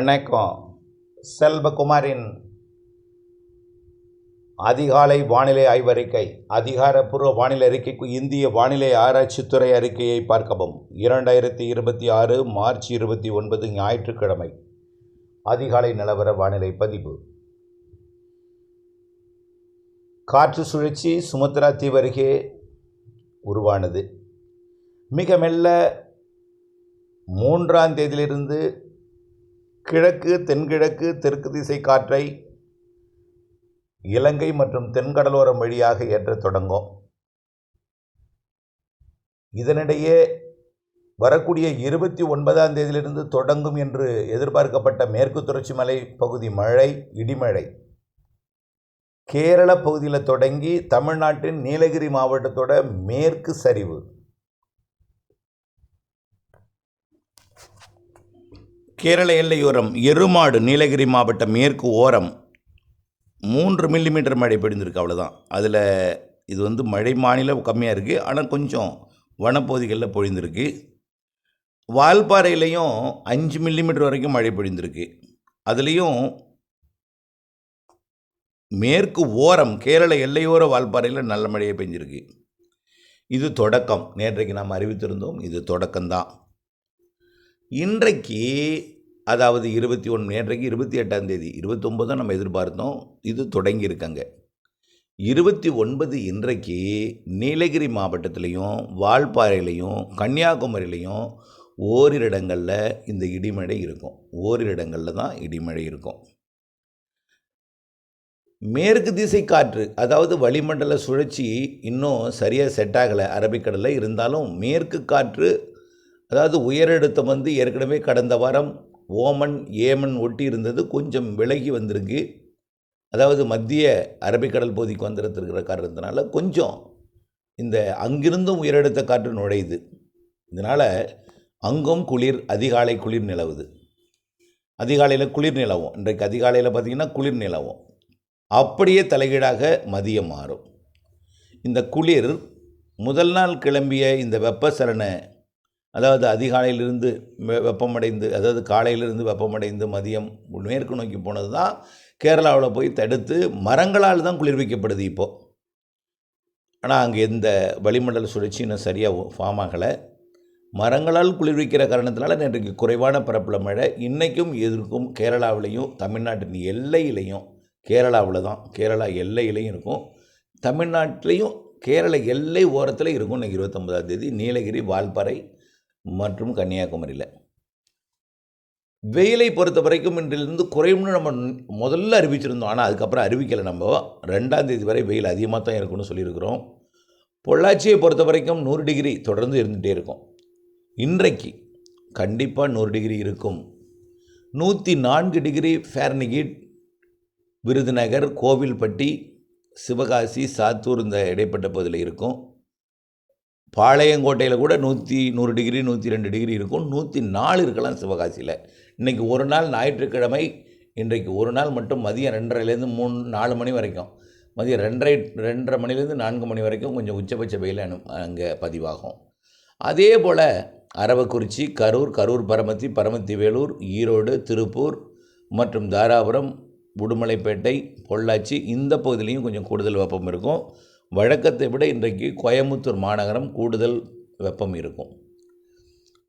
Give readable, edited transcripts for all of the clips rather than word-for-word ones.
வணக்கம். செல்வகுமாரின் அதிகாலை வானிலை ஆய்வறிக்கை. அதிகாரப்பூர்வ வானிலை அறிக்கைக்கு இந்திய வானிலை ஆராய்ச்சித்துறை அறிக்கையை பார்க்கவும். 2026 மார்ச் 29 ஞாயிற்றுக்கிழமை அதிகாலை நிலவர வானிலை பதிவு. காற்று சுழற்சி சுமத்ரா தீவு அருகே உருவானது. மிக மெல்ல 3ஆம் தேதியிலிருந்து கிழக்கு தென்கிழக்கு தெற்கு திசை காற்றை இலங்கை மற்றும் தென்கடலோரம் வழியாக ஏற்றத் தொடங்கும். இதனிடையே வரக்கூடிய 29ஆம் தேதியிலிருந்து தொடங்கும் என்று எதிர்பார்க்கப்பட்ட மேற்கு தொடர்ச்சி மலை பகுதி மழை, இடிமழை கேரள பகுதியில் தொடங்கி தமிழ்நாட்டின் நீலகிரி மாவட்டத்தோட மேற்கு சரிவு, கேரள எல்லையோரம் எருமாடு நீலகிரி மாவட்ட மேற்கு ஓரம் 3 மில்லிமீட்டர் மழை பொழிந்திருக்கு. அவ்வளோதான். அதில் இது மழை மாநிலம் கம்மியாக இருக்குது, ஆனால் கொஞ்சம் வனப்பகுதிகளில் பொழிந்திருக்கு. வால்பாறையிலையும் 5 மில்லிமீட்டர் வரைக்கும் மழை பொழிந்திருக்கு. அதுலேயும் மேற்கு ஓரம் கேரள எல்லையோர வால்பாறையில் நல்ல மழையை பெஞ்சிருக்கு. இது தொடக்கம். நேற்றைக்கு நாம் அறிவித்திருந்தோம், இது தொடக்கம்தான். இன்றைக்கு அதாவது 21, நேற்றைக்கு 28ஆம் தேதி, 29 நம்ம எதிர்பார்த்தோம், இது தொடங்கியிருக்காங்க. 29 இன்றைக்கு நீலகிரி மாவட்டத்திலையும் வால்பாறையிலையும் கன்னியாகுமரியிலையும் ஓரிரு இடங்களில் இந்த இடிமழை இருக்கும். ஓரிரு இடங்களில் தான் இடிமழை இருக்கும். மேற்கு திசை காற்று, அதாவது வளிமண்டல சுழற்சி இன்னும் சரியாக செட் ஆகலை அரபிக்கடலில். இருந்தாலும் மேற்கு காற்று, அதாவது உயரழுத்தம் ஏற்கனவே கடந்த வாரம் ஓமன் ஏமன் ஒட்டி இருந்தது, கொஞ்சம் விலகி வந்திருக்கு. அதாவது மத்திய அரபிக்கடல் பகுதிக்கு வந்துருக்கிற காரணத்தினால கொஞ்சம் இந்த அங்கிருந்தும் உயரழுத்த காற்று நுழையுது. இதனால் அங்கும் குளிர், அதிகாலை குளிர் நிலவுது. அதிகாலையில் குளிர் நிலவும். இன்றைக்கு அதிகாலையில் பார்த்திங்கன்னா குளிர் நிலவும். அப்படியே தலைகீழாக மதியம் மாறும். இந்த குளிர் முதல் நாள் கிளம்பிய இந்த வெப்பசலன, அதாவது அதிகாலையிலிருந்து வெப்பமடைந்து, அதாவது காலையிலிருந்து வெப்பமடைந்து மதியம் மேற்கு நோக்கி போனது தான் கேரளாவில் போய் தடுத்து மரங்களால் தான் குளிர்விக்கப்படுது இப்போது. ஆனால் அங்கே எந்த வளிமண்டல சுழற்சி இன்னும் சரியாக ஃபார்ம் ஆகலை. மரங்களால் குளிர்விக்கிற காரணத்தினால நேற்றுக்கு குறைவான பரப்பில் மழை. இன்றைக்கும் இருக்கும் கேரளாவிலையும் தமிழ்நாட்டின் எல்லையிலையும், கேரளாவில் தான், கேரளா எல்லையிலையும் இருக்கும், தமிழ்நாட்டிலையும் கேரள எல்லை ஓரத்தில் இருக்கும். இன்றைக்கி 29ஆம் தேதி நீலகிரி, வால்பாறை மற்றும் கன்னியாகுமரியில். வெயிலை பொறுத்த வரைக்கும் இன்றிலிருந்து குறையும்னு நம்ம முதல்ல அறிவிச்சிருந்தோம். ஆனால் அதுக்கப்புறம் அறிவிக்கலை. நம்ம 2ஆம் தேதி வரை வெயில் அதிகமாக தான் இருக்குன்னு சொல்லியிருக்கிறோம். பொள்ளாச்சியை பொறுத்த வரைக்கும் 100 டிகிரி தொடர்ந்து இருந்துகிட்டே இருக்கும். இன்றைக்கு கண்டிப்பாக 100 டிகிரி இருக்கும். 104 டிகிரி ஃபாரன்ஹீட் விருதுநகர், கோவில்பட்டி, சிவகாசி, சாத்தூர் இந்த இடைப்பட்ட பகுதியில் இருக்கும். பாளையங்கோட்டையில் கூட 100 டிகிரி 102 டிகிரி இருக்கும். 104 இருக்கலாம் சிவகாசியில். இன்றைக்கி ஒரு நாள் ஞாயிற்றுக்கிழமை. இன்றைக்கு ஒரு நாள் மட்டும் மதியம் 2:30லேருந்து 4 மணி வரைக்கும், மதியம் 2:30 மணிலேருந்து 4 மணி வரைக்கும் கொஞ்சம் உச்சபட்ச வெயில் அங்கே பதிவாகும். அதே போல் அரவக்குறிச்சி, கரூர் பரமத்தி, பரமத்தி வேலூர், ஈரோடு, திருப்பூர் மற்றும் தாராபுரம், உடுமலைப்பேட்டை, பொள்ளாச்சி இந்த பகுதியிலையும் கொஞ்சம் கூடுதல் வெப்பம் இருக்கும். வழக்கத்தை விட இன்றைக்கு கோயம்புத்தூர் மாநகரம் கூடுதல் வெப்பம் இருக்கும்.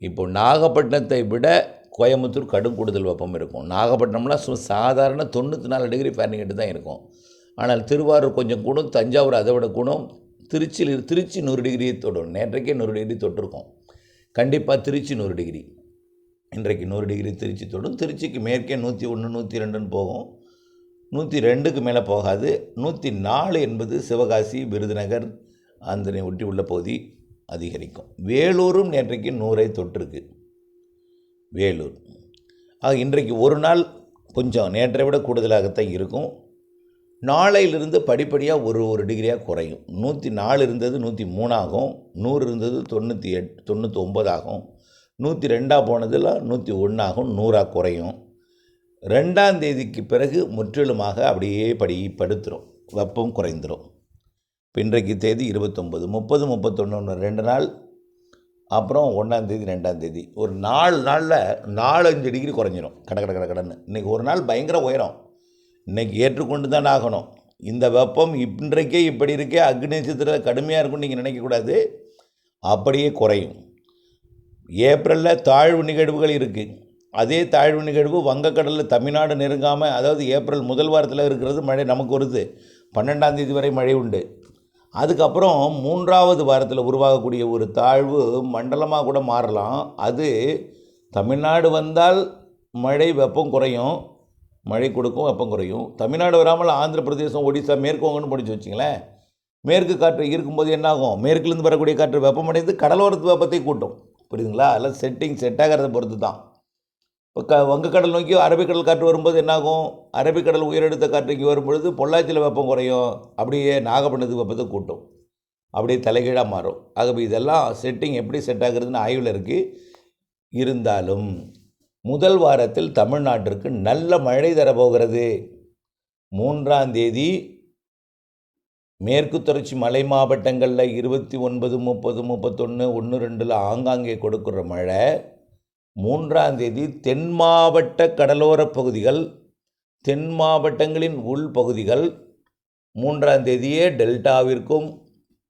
இப்போது நாகப்பட்டினத்தை விட கோயம்புத்தூர் கடும் கூடுதல் வெப்பம் இருக்கும். நாகப்பட்டினம்லாம் சாதாரண 94 டிகிரி ஃபாரன்ஹீட் தான் இருக்கும். ஆனால் திருவாரூர் கொஞ்சம் கூடும், தஞ்சாவூர் அதை விட கூடும், திருச்சி 100 டிகிரியை தொடும். நேற்றைக்கே 100 டிகிரி தொட்டிருக்கோம். கண்டிப்பாக திருச்சி 100 டிகிரி, இன்றைக்கு 100 டிகிரி திருச்சி தொடும். திருச்சிக்கு மேற்கே 101 102ன்னு போகும். 102க்கு மேலே போகாது. 104 என்பது சிவகாசி, விருதுநகர் அந்த ஒட்டி உள்ள பகுதி அதிகரிக்கும். வேலூரும் நேற்றைக்கு 100ஐ தொட்டிருக்கு. வேலூர் இன்றைக்கு ஒரு நாள் கொஞ்சம் நேற்றை விட கூடுதலாகத்தான் இருக்கும். நாளையிலிருந்து படிப்படியாக ஒரு டிகிரியாக குறையும். 104 இருந்தது 103 ஆகும், 100 இருந்தது 98 99 ஆகும், 102 போனதில் 101 ஆகும், 100 குறையும். 2ஆம் தேதிக்கு பிறகு முற்றிலுமாக அப்படியே படுத்துரும், வெப்பம் குறைந்துடும். இன்றைக்கு தேதி 29, 30, 31 2 நாள் அப்புறம் 1ஆந்தேதி 2ஆந்தேதி ஒரு 4 நாளில் 4-5 டிகிரி குறைஞ்சிரும். கடன்னு இன்றைக்கி ஒரு நாள் பயங்கர உயரம். இன்றைக்கி ஏற்றுக்கொண்டு தான் ஆகணும். இந்த வெப்பம் இன்றைக்கே இப்படி இருக்கே, அக்னி நட்சத்திரத்தில் கடுமையாக இருக்கும்னு நீங்கள் நினைக்கக்கூடாது. அப்படியே குறையும். ஏப்ரலில் தாழ்வு நிகழ்வுகள் இருக்குது. அதே தாழ்வு நிகழ்வு வங்கக்கடலில் தமிழ்நாடு நெருங்காமல், அதாவது ஏப்ரல் முதல் வாரத்தில் இருக்கிறது மழை நமக்கு வருது. 12ஆந்தேதி வரை மழை உண்டு. அதுக்கப்புறம் 3வது வாரத்தில் உருவாகக்கூடிய ஒரு தாழ்வு மண்டலமாக கூட மாறலாம். அது தமிழ்நாடு வந்தால் மழை வெப்பம் குறையும், மழை கொடுக்கும், வெப்பம் குறையும். தமிழ்நாடு வராமல் ஆந்திர பிரதேசம், ஒடிசா, மேற்கு வங்கன்னு படித்து வச்சிங்களேன். மேற்கு காற்று இருக்கும்போது என்னாகும், மேற்குலேருந்து வரக்கூடிய காற்று வெப்பமடைந்து கடலோரத்து வெப்பத்தை கூட்டும். புரியுதுங்களா? அதெல்லாம் செட் ஆகிறத பொறுத்து தான். இப்போ வங்கக்கடல் நோக்கி அரபிக்கடல் காற்று வரும்போது என்னாகும், அரபிக்கடல் உயரடுத்த காற்று இங்கே வரும்பொழுது பொள்ளாச்சியில் வெப்பம் குறையும், அப்படியே நாகப்பட்டினத்துக்கு வெப்பத்தை கூட்டும், அப்படியே தலைகீழாக மாறும். ஆகவே இதெல்லாம் செட்டிங் எப்படி செட் ஆகுறதுன்னு ஆய்வில் இருக்குது. இருந்தாலும் முதல் வாரத்தில் தமிழ்நாட்டிற்கு நல்ல மழை தரப்போகிறது. 3ஆந்தேதி மேற்கு தொடர்ச்சி மலை மாவட்டங்களில் 29, 30, 31, 1, 2 ஆங்காங்கே கொடுக்குற மழை 3ஆந்தேதி தென் மாவட்ட கடலோரப் பகுதிகள், தென் மாவட்டங்களின் உள்பகுதிகள் 3ஆந்தேதியே டெல்டாவிற்கும்,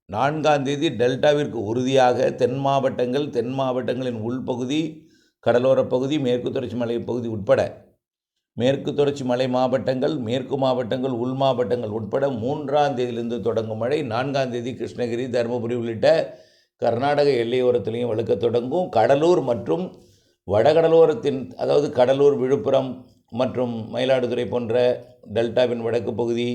4ஆந்தேதி டெல்டாவிற்கு உறுதியாக தென் மாவட்டங்கள், தென் மாவட்டங்களின் உள்பகுதி, கடலோரப் பகுதி, மேற்கு தொடர்ச்சி மலை பகுதி உட்பட மேற்கு தொடர்ச்சி மலை மாவட்டங்கள், மேற்கு மாவட்டங்கள், உள் மாவட்டங்கள் உட்பட 3ஆந்தேதியிலிருந்து தொடங்கும் மழை 4ஆந்தேதி கிருஷ்ணகிரி, தருமபுரி உள்ளிட்ட கர்நாடக எல்லையோரத்திலையும் வழுக்க தொடங்கும். கடலூர் மற்றும் வடகடலோரத்தின், அதாவது கடலூர், விழுப்புரம் மற்றும் மயிலாடுதுறை போன்ற டெல்டாவின் வடக்கு பகுதி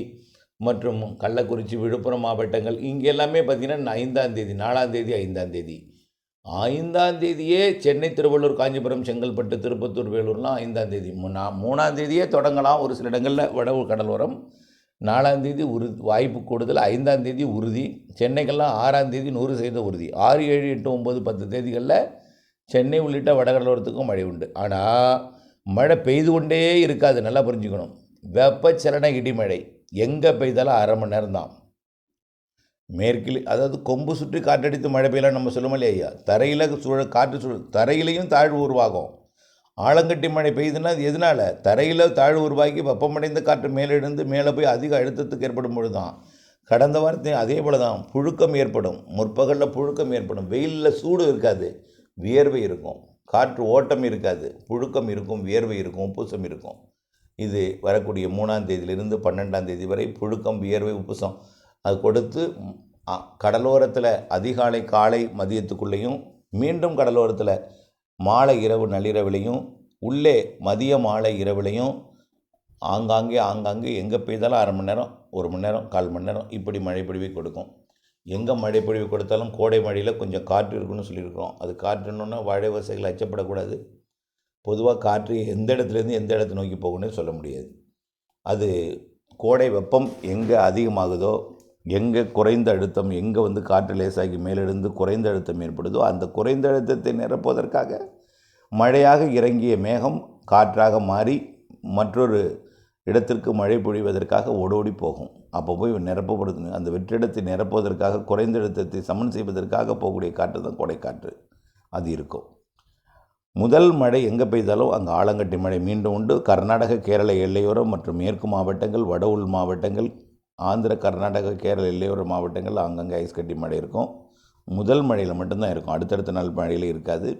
மற்றும் கள்ளக்குறிச்சி, விழுப்புரம் மாவட்டங்கள் இங்கே எல்லாமே பார்த்திங்கன்னா 5ஆந்தேதி, 4ஆந்தேதி, 5ஆந்தேதி 5ஆந்தேதியே சென்னை, திருவள்ளூர், காஞ்சிபுரம், செங்கல்பட்டு, திருப்பத்தூர், வேலூர்லாம் 5ஆந்தேதி. 3ஆந்தேதியே தொடங்கலாம் ஒரு சில இடங்களில் வட கடலோரம். 4ஆந்தேதி வாய்ப்பு கூடுதல், 5ஆந்தேதி உறுதி. சென்னைக்கெல்லாம் 6ஆந்தேதி 100% உறுதி. 6, 7, 8, 9, 10 தேதிகளில் சென்னை உள்ளிட்ட வடகடலோரத்துக்கும் மழை உண்டு. ஆனால் மழை பெய்து கொண்டே இருக்காது, நல்லா புரிஞ்சுக்கணும். வெப்பச்சலன இடிமழை எங்கே பெய்தாலும் அரை மணி நேரம் தான். மேற்கில், அதாவது கொம்பு சுற்றி காற்றடித்து மழை பெய்யலாம் நம்ம சொல்லுவோம் இல்லையா, தரையில் காற்று தரையிலையும் தாழ்வு உருவாகும். ஆலங்கட்டி மழை பெய்யுதுன்னா அது எதனால், தரையில் தாழ்வு உருவாக்கி வெப்பமடைந்த காற்று மேலெழுந்து மேலே போய் அதிக அழுத்தத்துக்கு ஏற்படும் பொழுது தான். கடந்த வாரத்தையும் அதே போல் தான் புழுக்கம் ஏற்படும். முற்பகலில் புழுக்கம் ஏற்படும். வெயிலில் சூடு இருக்காது, வியர்வை இருக்கும். காற்று ஓட்டம் இருக்காது, புழுக்கம் இருக்கும், வியர்வை இருக்கும், உப்புசம் இருக்கும். இது வரக்கூடிய 3ஆந்தேதியிலிருந்து 12ஆந்தேதி வரை புழுக்கம், வியர்வை, உப்புசம் அது கொடுத்து கடலோரத்தில் அதிகாலை, காலை, மதியத்துக்குள்ளேயும், மீண்டும் கடலோரத்தில் மாலை, இரவு, நள்ளிரவிலையும், உள்ளே மதிய, மாலை, இரவிலையும் ஆங்காங்கே எங்கே பெய்தாலும் அரை மணி நேரம், 1 மணி நேரம், 1/4 மணி நேரம் இப்படி மழை பொழிவை கொடுக்கும். எங்கே மழை பொழிவு கொடுத்தாலும் கோடை மழையில் கொஞ்சம் காற்று இருக்குன்னு சொல்லியிருக்கிறோம். அது காற்றுன்னொன்னா வாழை விவசாயிகள் அச்சப்படக்கூடாது. பொதுவாக காற்று எந்த இடத்துலேருந்து எந்த இடத்தை நோக்கி போகணும்னு சொல்ல முடியாது. அது கோடை வெப்பம் எங்கே அதிகமாகுதோ, எங்கே குறைந்த அழுத்தம், எங்கே காற்று லேசாகி மேலெழுந்து குறைந்த அழுத்தம் ஏற்படுதோ அந்த குறைந்த அழுத்தத்தை நிரப்புவதற்காக மழையாக இறங்கிய மேகம் காற்றாக மாறி மற்றொரு இடத்திற்கு மழை பொழிவதற்காக ஓடோடி போகும். அப்போ போய் நிரப்பப்படுது. அந்த வெற்றிடத்தை நிரப்புவதற்காக, குறைந்த அழுத்தத்தை சமன் செய்வதற்காக போகக்கூடிய காற்று தான் கோடைக்காற்று. அது இருக்கும். முதல் மழை எங்கே பெய்தாலும் அங்கே ஆலங்கட்டி மழை மீண்டும் உண்டு. கர்நாடக, கேரள எல்லையோரம் மற்றும் மேற்கு மாவட்டங்கள், வட உள் மாவட்டங்கள், ஆந்திர, கர்நாடக, கேரள எல்லையோர மாவட்டங்கள் அங்கங்கே ஐஸ் கட்டி மழை இருக்கும். முதல் மழையில் மட்டும்தான் இருக்கும், அடுத்தடுத்த நாள் மழையில் இருக்காது.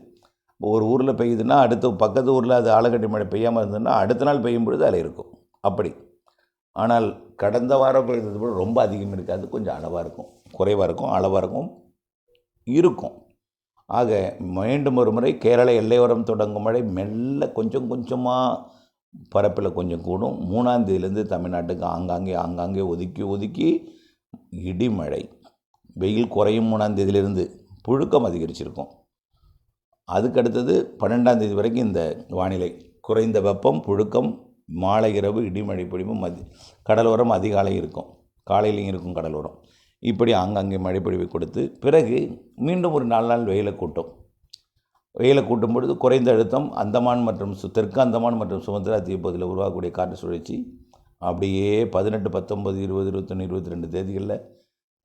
ஒரு ஊரில் பெய்யுதுன்னா அடுத்த பக்கத்து ஊரில் அது ஆலங்கட்டி மழை பெய்யாமல் இருந்ததுன்னா அடுத்த நாள் பெய்யும் பொழுது அதில் இருக்கும். அப்படி. ஆனால் கடந்த வாரம் பெய்தது போல ரொம்ப அதிகம் இருக்காது, கொஞ்சம் அளவாக இருக்கும், குறைவாக இருக்கும், அளவாக இருக்கும். ஆக மீண்டும் ஒரு முறை கேரள எல்லையோரம் தொடங்கும் மழை மெல்ல கொஞ்சம் கொஞ்சமாக பரப்பில் கொஞ்சம் கூடும். 3ஆந்தேதியிலேருந்து தமிழ்நாட்டுக்கு ஆங்காங்கே ஒதுக்கி இடிமழை. வெயில் குறையும் 3ஆந்தேதியிலிருந்து, புழுக்கம் அதிகரிச்சிருக்கும். அதுக்கடுத்தது 12ஆந்தேதி வரைக்கும் இந்த வானிலை குறைந்த வெப்பம், புழுக்கம், மாலை, இரவு இடிமழை பொழிவும், கடலோரம் அதிகாலை இருக்கும், காலையிலையும் இருக்கும் கடலோரம். இப்படி ஆங்காங்கே மழைப்பொழிவை கொடுத்து பிறகு மீண்டும் ஒரு 4 நாள் வெயிலை கூட்டும் பொழுது குறைந்த அழுத்தம் அந்தமான் மற்றும் தெற்கு அந்தமான் மற்றும் சுமத்ரா தீபத்தில் உருவாகக்கூடிய காற்று சுழற்சி அப்படியே 18, 19, 20, 21, 22 தேதிகளில்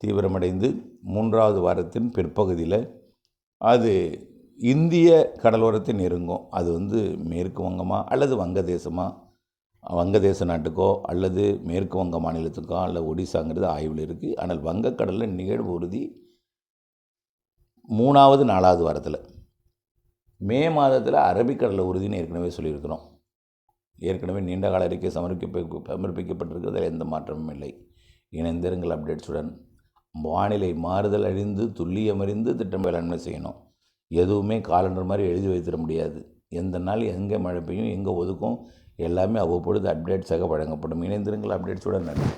தீவிரமடைந்து 3வது வாரத்தின் பிற்பகுதியில் அது இந்திய கடலோரத்தை நெருங்கும். அது வந்து மேற்கு வங்கமா அல்லது வங்கதேசமா, வங்கதேச நாட்டுக்கோ அல்லது மேற்கு வங்க மாநிலத்துக்கோ அல்ல ஒடிசாங்கிறது ஆய்வில் இருக்குது. ஆனால் வங்கக்கடலில் நிகழ்வு உறுதி 3வது 4வது வாரத்தில். மே மாதத்தில் அரபிக்கடலில் உறுதின்னு ஏற்கனவே சொல்லியிருக்கிறோம். ஏற்கனவே நீண்ட கால அறிக்கை சமர்ப்பிக்கப்பட்டிருக்கிறதில் எந்த மாற்றமும் இல்லை. இணைந்திருங்கள் அப்டேட்ஸுடன். வானிலை மாறுதல் அறிந்து துல்லியமறிந்து திட்டம் வேளாண்மை செய்யணும். எதுவுமே காலண்டர் மாதிரி எழுதி வைத்திட முடியாது. எந்த நாள் எங்கே மழை பெய்யும், எங்கே ஒதுக்கும், எல்லாமே அவ்வப்பொழுது அப்டேட்ஸாக வழங்கப்படும். இணைந்திருங்கள் அப்டேட்ஸுடன். நன்றி.